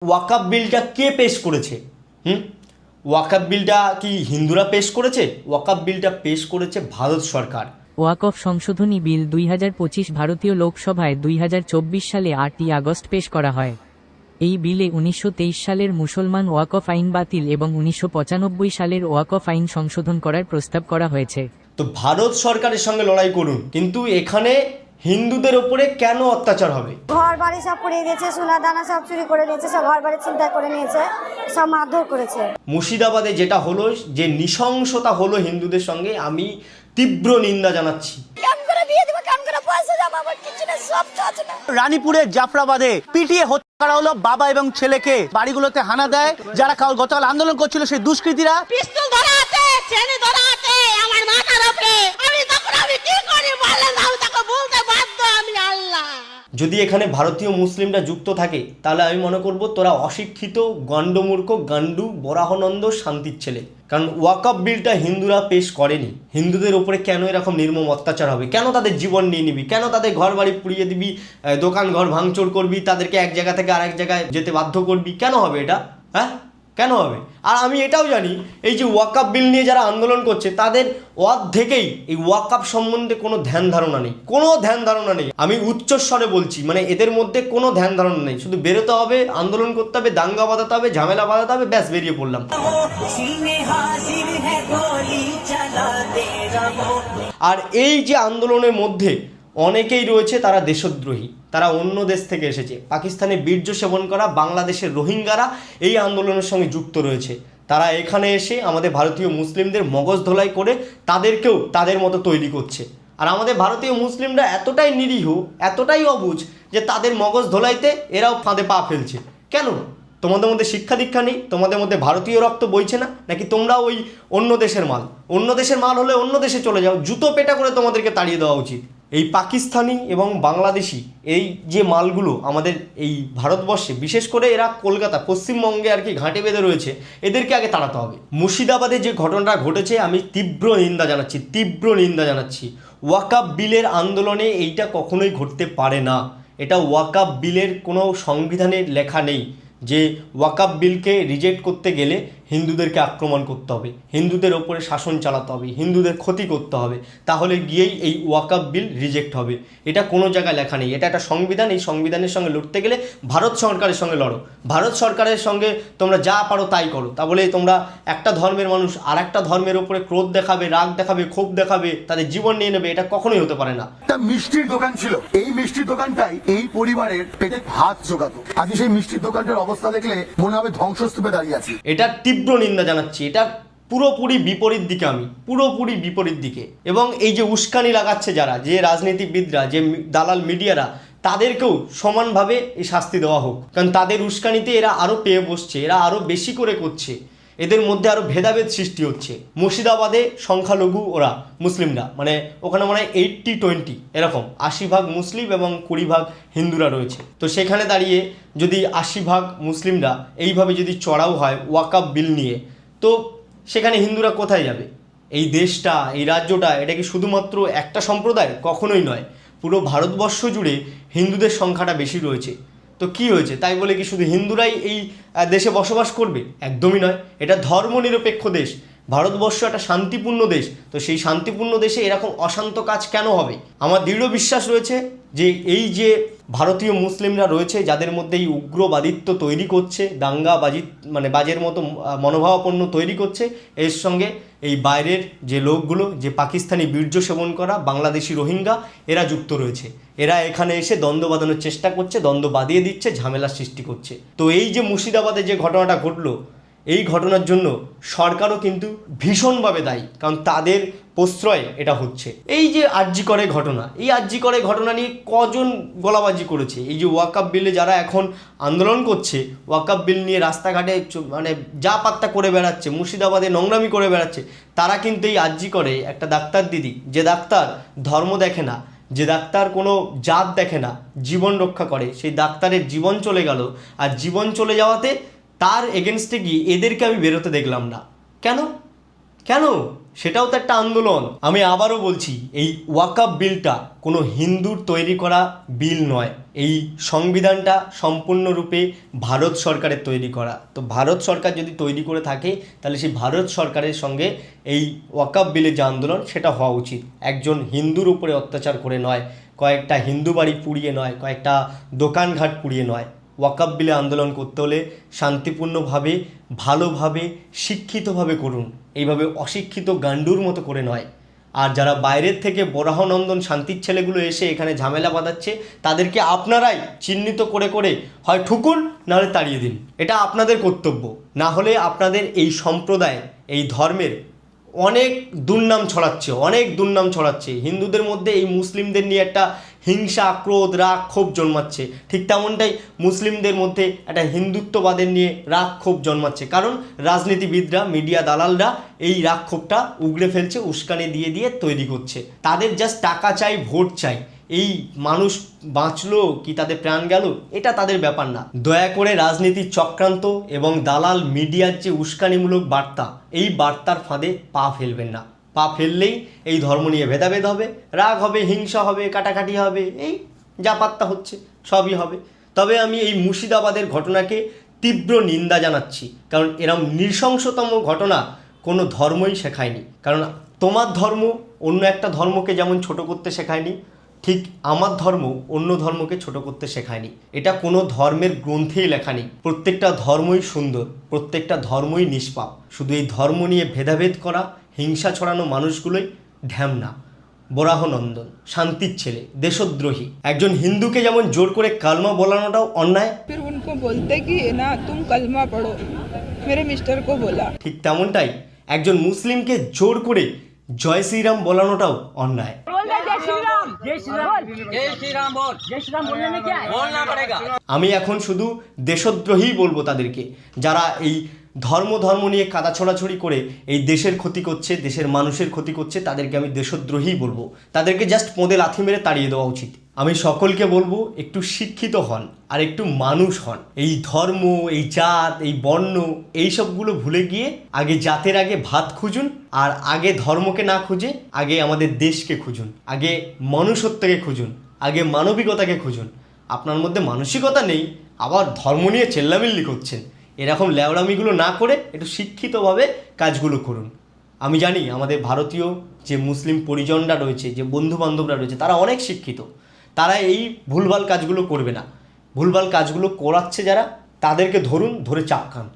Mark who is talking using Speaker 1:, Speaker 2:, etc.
Speaker 1: ওয়াকাব বিলটা কে পেশ করেছে? ওয়াকাব বিলটা কি হিন্দুরা পেশ করেছে? ওয়াকাব বিলটা পেশ করেছে ভারত সরকার।
Speaker 2: ওয়াকফ সংশোধনী বিল 2025 ভারতীয় লোকসভায় 2024 সালে 8ই আগস্ট পেশ করা হয়। এই বিলে 1923 সালের মুসলমান ওয়াকফ আইন বাতিল এবং 1995 সালের ওয়াকফ আইন সংশোধন করার প্রস্তাব করা হয়েছে।
Speaker 1: তো ভারত সরকারের সঙ্গে লড়াই করুন, কিন্তু এখানে হিন্দুদের ওপরে কেন অত্যাচার হবে?
Speaker 3: ঘর বাড়ি সব পুড়িয়ে দিয়েছে, সোনা দানা সব চুরি করে নিয়েছে, সব ঘর বাড়ি ছিনতাই করে নিয়েছে, সব মারধর করেছে।
Speaker 1: মুর্শিদাবাদে যেটা হলো, যে নৃশংসতা হলো হিন্দুদের সঙ্গে, আমি তীব্র নিন্দা জানাচ্ছি।
Speaker 4: রানীপুরের জাফরাবাদে পিটিয়ে হত্যা করা হলো বাবা এবং ছেলেকে। বাড়িগুলোতে হানা দেয় যারা গতকাল আন্দোলন করছিল সেই দুষ্কৃতীরা।
Speaker 5: পিস্তল ধরা আছে, চেনে ধরা আছে আমার মাথার উপরে। আমি তখন কি করি বলেন? আমি তাকে বলতে বাধ্য, আমি আল্লাহ।
Speaker 1: যদি এখানে ভারতীয় মুসলিমরা যুক্ত থাকে, তাহলে আমি মনে করব তোরা অশিক্ষিত, গণ্ডমূর্খ, গান্ডু, বরাহনন্দ, শান্তির ছেলে। কারণ ওয়াকফ বিলটা হিন্দুরা পেশ করেনি। হিন্দুদের উপরে কেন এরকম নির্মম অত্যাচার হবে? কেন তাদের জীবন নিয়ে নিবি? কেন তাদের ঘর বাড়ি পুড়িয়ে দিবি, দোকান ঘর ভাঙচুর করবি, তাদেরকে এক জায়গা থেকে আরেক জায়গায় যেতে বাধ্য করবি? কেন হবে এটা? হ্যাঁ, কেন হবে? আর আমি এটাও জানি, এই যে ওয়াকফ বিল নিয়ে যারা আন্দোলন করছে, তাদের অর্ধেকেই এই ওয়াকফ সম্বন্ধে কোনো ধ্যান ধারণা নেই, কোনো ধ্যান ধারণা নেই। আমি উচ্চস্বরে বলছি, মানে এদের মধ্যে কোনো ধ্যান ধারণা নেই। শুধু বেরোতে হবে, আন্দোলন করতে হবে, দাঙ্গা বাঁধাতে হবে, ঝামেলা বাঁধাতে হবে, ব্যাস বেরিয়ে পড়লাম। আর এই যে আন্দোলনের মধ্যে অনেকেই রয়েছে তারা দেশদ্রোহী, তারা অন্য দেশ থেকে এসেছে। পাকিস্তানে বীর্য সেবন করা বাংলাদেশের রোহিঙ্গারা এই আন্দোলনের সঙ্গে যুক্ত রয়েছে। তারা এখানে এসে আমাদের ভারতীয় মুসলিমদের মগজ ধোলাই করে তাদেরকেও তাদের মতো তৈরি করছে। আর আমাদের ভারতীয় মুসলিমরা এতটাই নিরীহ, এতটাই অবুঝ যে তাদের মগজ ধোলাইতে এরাও ফাঁদে পা ফেলছে। কেন? তোমাদের মধ্যে শিক্ষা দীক্ষা নেই? তোমাদের মধ্যে ভারতীয় রক্ত বইছে না? নাকি তোমরা ওই অন্য দেশের মাল? অন্য দেশের মাল হলে অন্য দেশে চলে যাও, জুতো পেটা করে তোমাদেরকে তাড়িয়ে দেওয়া উচিত। এই পাকিস্তানি এবং বাংলাদেশি এই যে মালগুলো আমাদের এই ভারতবর্ষে, বিশেষ করে এরা কলকাতা, পশ্চিমবঙ্গে আর কি ঘাঁটে বেঁধে রয়েছে, এদেরকে আগে তাড়াতে হবে। মুর্শিদাবাদে যে ঘটনাটা ঘটেছে, আমি তীব্র নিন্দা জানাচ্ছি, তীব্র নিন্দা জানাচ্ছি। ওয়াকফ বিলের আন্দোলনে এইটা কখনোই ঘটতে পারে না। এটা ওয়াকফ বিলের কোনো সংবিধানে লেখা নেই যে ওয়াকফ বিলকে রিজেক্ট করতে গেলে হিন্দুদেরকে আক্রমণ করতে হবে, হিন্দুদের ওপরে শাসন চালাতে হবে, হিন্দুদের ক্ষতি করতে হবে, তাহলে গিয়েই এই ওয়াকফ বিল রিজেক্ট হবে। এটা কোনো জায়গায় লেখা নেই। এটা একটা সংবিধান। এই সংবিধানের সঙ্গে লড়তে গেলে ভারত সরকারের সঙ্গে লড়ো। ভারত সরকারের সঙ্গে তোমরা যা পারো তাই করো। তা বলে তোমরা একটা ধর্মের মানুষ আর একটা ধর্মের ওপরে ক্রোধ দেখাবে, রাগ দেখাবে, ক্ষোভ দেখাবে, তাদের জীবন নিয়ে নেবে, এটা কখনোই হতে পারে না।
Speaker 6: একটা মিষ্টির দোকান ছিল, এই মিষ্টির দোকানটাই এই পরিবারের পেটে ভাত জোগাতো। আজ সেই মিষ্টির দোকানটার অবস্থা দেখলে মনে হবে ধ্বংসস্তূপে দাঁড়িয়ে আছি।
Speaker 1: এটা তীব্র নিন্দা জানাচ্ছি। এটা পুরোপুরি বিপরীত দিকে, আমি পুরোপুরি বিপরীত দিকে। এবং এই যে উস্কানি লাগাচ্ছে যারা, যে রাজনীতিবিদরা, যে দালাল মিডিয়ারা, তাদেরকেও সমানভাবে এই শাস্তি দেওয়া হোক। কারণ তাদের উস্কানিতে এরা আরও পেয়ে বসছে, এরা আরও বেশি করে করছে, এদের মধ্যে আরও ভেদাভেদ সৃষ্টি হচ্ছে। মুর্শিদাবাদে সংখ্যালঘু ওরা মুসলিমরা, মানে ওখানে মনে হয় 80-20 এরকম, 80 ভাগ মুসলিম এবং 20 ভাগ হিন্দুরা রয়েছে। তো সেখানে দাঁড়িয়ে যদি 80 ভাগ মুসলিমরা এইভাবে যদি চড়াও হয় ওয়াকফ বিল নিয়ে, তো সেখানে হিন্দুরা কোথায় যাবে? এই দেশটা, এই রাজ্যটা, এটা কি শুধুমাত্র একটা সম্প্রদায়? কখনোই নয়। পুরো ভারতবর্ষ জুড়ে হিন্দুদের সংখ্যাটা বেশি রয়েছে। তো কি হয়েছে? তাই বলে কি শুধু হিন্দুরাই এই দেশে বসবাস করবে? একদমই নয়। এটা ধর্মনিরপেক্ষ দেশ। ভারতবর্ষ একটা শান্তিপূর্ণ দেশ। তো সেই শান্তিপূর্ণ দেশে এরকম অশান্ত কাজ কেন হবে? আমার দৃঢ় বিশ্বাস রয়েছে যে এই যে ভারতীয় মুসলিমরা রয়েছে, যাদের মধ্যে এই উগ্রবাদিত্ব তৈরি করছে, দাঙ্গাবাজি মানে বাজের মতো মনোভাবাপন্ন তৈরি করছে, এর সঙ্গে এই বাইরের যে লোকগুলো, যে পাকিস্তানি বীর্য সেবন করা বাংলাদেশি রোহিঙ্গা, এরা যুক্ত রয়েছে। এরা এখানে এসে দ্বন্দ্ব বাঁধানোর চেষ্টা করছে, দ্বন্দ্ব বাঁধিয়ে দিচ্ছে, ঝামেলার সৃষ্টি করছে। তো এই যে মুর্শিদাবাদে যে ঘটনাটা ঘটলো, এই ঘটনার জন্য সরকারও কিন্তু ভীষণভাবে দায়ী, কারণ তাদের প্রশ্রয়ে এটা হচ্ছে। এই যে আরজি করে ঘটনা, এই আরজি করে ঘটনা নিয়ে কজন গলাবাজি করেছে? এই যে ওয়াকফ বিলে যারা এখন আন্দোলন করছে, ওয়াকফ বিল নিয়ে রাস্তাঘাটে মানে যা পাত্তা করে বেড়াচ্ছে, মুর্শিদাবাদে নোংরামি করে বেড়াচ্ছে, তারা কিন্তু এই আরজি করে একটা ডাক্তার দিদি, যে ডাক্তার ধর্ম দেখে না, যে ডাক্তার কোনো জাত দেখে না, জীবন রক্ষা করে, সেই ডাক্তারের জীবন চলে গেল। আর জীবন চলে যাওয়াতে তার এগেনস্টে গিয়ে এদেরকে আমি বেরোতে দেখলাম না। কেন? কেন? সেটাও তো একটা আন্দোলন। আমি আবারও বলছি, এই ওয়াকফ বিলটা কোনো হিন্দুর তৈরি করা বিল নয়। এই সংবিধানটা সম্পূর্ণরূপে ভারত সরকারের তৈরি করা। তো ভারত সরকার যদি তৈরি করে থাকে তাহলে সেই ভারত সরকারের সঙ্গে এই ওয়াকফ বিলের যে আন্দোলন সেটা হওয়া উচিত। একজন হিন্দুর উপরে অত্যাচার করে নয়, কয়েকটা হিন্দু বাড়ি পুড়িয়ে নয়, কয়েকটা দোকানঘাট পুড়িয়ে নয়। ওয়াকফ বিলে আন্দোলন করতে হলে শান্তিপূর্ণভাবে, ভালোভাবে, শিক্ষিতভাবে করুন, এইভাবে অশিক্ষিত গান্ডুর মতো করে নয়। আর যারা বাইরের থেকে বরাহনন্দন শান্তির ছেলেগুলো এসে এখানে ঝামেলা বাঁধাচ্ছে, তাদেরকে আপনারাই চিহ্নিত করে করে হয় ঠুকুন, নাহলে তাড়িয়ে দিন। এটা আপনাদের কর্তব্য। না হলে আপনাদের এই সম্প্রদায়, এই ধর্মের অনেক দুর্নাম ছড়াচ্ছে। হিন্দুদের মধ্যে এই মুসলিমদের নিয়ে একটা হিংসা, ক্রোধ, রাগ, ক্ষোভ জন্মাচ্ছে। ঠিক তেমনটাই মুসলিমদের মধ্যে একটা হিন্দুত্ববাদের নিয়ে রাগ, ক্ষোভ জন্মাচ্ছে। কারণ রাজনীতিবিদরা, মিডিয়া দালালরা এই রাগ ক্ষোভটা উগড়ে ফেলছে, উস্কানি দিয়ে দিয়ে তৈরি করছে। তাদের জাস্ট টাকা চাই, ভোট চাই। এই মানুষ বাঁচলো কি তাদের প্রাণ গেল এটা তাদের ব্যাপার না। দয়া করে রাজনীতির চক্রান্ত এবং দালাল মিডিয়ার যে উস্কানিমূলক বার্তা, এই বার্তার ফাঁদে পা ফেলবেন না। পা ফেললেই এই ধর্ম নিয়ে ভেদাভেদ হবে, রাগ হবে, হিংসা হবে, কাটাকাটি হবে, এই যা পাত্তা হচ্ছে সবই হবে। তবে আমি এই মুর্শিদাবাদের ঘটনাকে তীব্র নিন্দা জানাচ্ছি, কারণ এরম নৃশংসতম ঘটনা কোনো ধর্মই শেখায়নি। কারণ তোমার ধর্ম অন্য একটা ধর্মকে যেমন ছোট করতে শেখায়নি, ঠিক আমার ধর্ম অন্য ধর্মকে ছোট করতে শেখায়নি। এটা কোনো ধর্মের গ্রন্থেই লেখা নেই। প্রত্যেকটা ধর্মই সুন্দর, প্রত্যেকটা ধর্মই নিষ্পাপ। শুধু এই ধর্ম নিয়ে ভেদাভেদ করা, হিংসা ছড়ানো মানুষগুলোই ঢ্যামনা, বরাহনন্দন, শান্তির ছেলে, দেশদ্রোহী। একজন হিন্দুকে যেমন জোর করে কালমা বলানোটাও অন্যায়,
Speaker 7: फिर उनको बोलते कि ना तुम कलमा पढ़ो, मेरे मिस्टर को बोला।
Speaker 1: ঠিক তেমনটাই একজন মুসলিমকে জোর করে জয় শ্রীরাম বলানোটাও অন্যায়। আমি এখন শুধু দেশদ্রোহী বলবো তাদেরকে, যারা এই ধর্ম নিয়ে কাদা ছড়াছড়ি করে এই দেশের ক্ষতি করছে, দেশের মানুষের ক্ষতি করছে, তাদেরকে আমি দেশদ্রোহী বলবো। তাদেরকে জাস্ট পোঁদে লাথি মেরে তাড়িয়ে দেওয়া উচিত। আমি সকলকে বলবো একটু শিক্ষিত হন আর একটু মানুষ হন। এই ধর্ম, এই জাত, এই বর্ণ, এইসবগুলো ভুলে গিয়ে আগে জাতের আগে ভাত খুঁজুন, আর আগে ধর্মকে না খুঁজে আগে আমাদের দেশকে খুঁজুন, আগে মনুষ্যত্বকে খুঁজুন, আগে মানবিকতাকে খুঁজুন। আপনার মধ্যে মানসিকতা নেই, আবার ধর্ম নিয়ে চেল্লামিল্লি করছেন। এরকম ল্যাওড়ামিগুলো না করে একটু শিক্ষিতভাবে কাজগুলো করুন। আমি জানি আমাদের ভারতীয় যে মুসলিম পরিজনরা রয়েছে, যে বন্ধুবান্ধবরা রয়েছে, তারা অনেক শিক্ষিত। তারা এই ভুলভাল কাজগুলো করবে না। ভুলভাল কাজগুলো করাচ্ছে যারা, তাদেরকে ধরুন, ধরে চাপ খান।